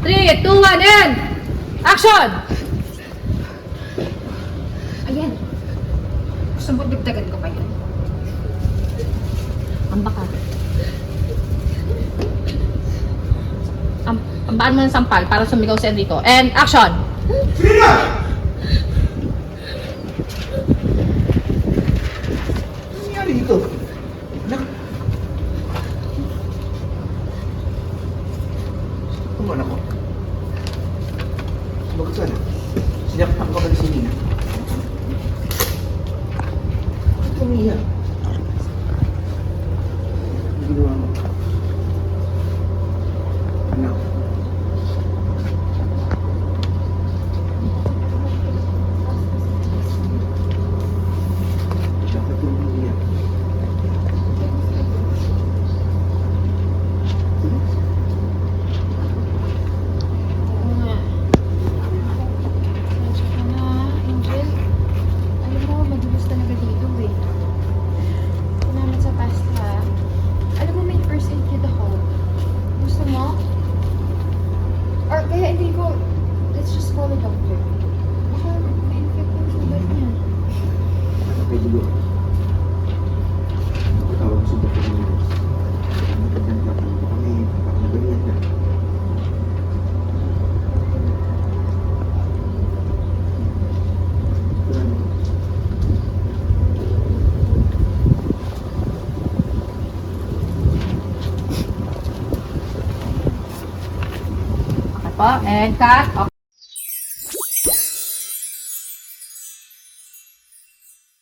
3, 2, 1, and action! Ayan. Gusto mo dagdagan ko pa yan? Ang baka. Ambaan mo ng sampal para sumigaw si Enrico. And action! Sige na! Ano nangyari dito? Anak? Kumain ako. Bakit sana? Sinaktan ka ba ni Sinina? Bakit umiiyak? Ano ginawa mo? Anak. Bakit umiiyak? Oo nga. Medyo ka na, Angel. Alam mo, madulas talaga dito eh. Salamat sa pasta. Alam mo, may first aid kit ako. Gusto mo? Or kaya hindi ko, let's just call a doctor. Baka ma-infect yung sugat niya. Pwede ko. Tawag ko sa doktor mo. Magandang ka. Baka may nabalian ka. Okay po, and cut.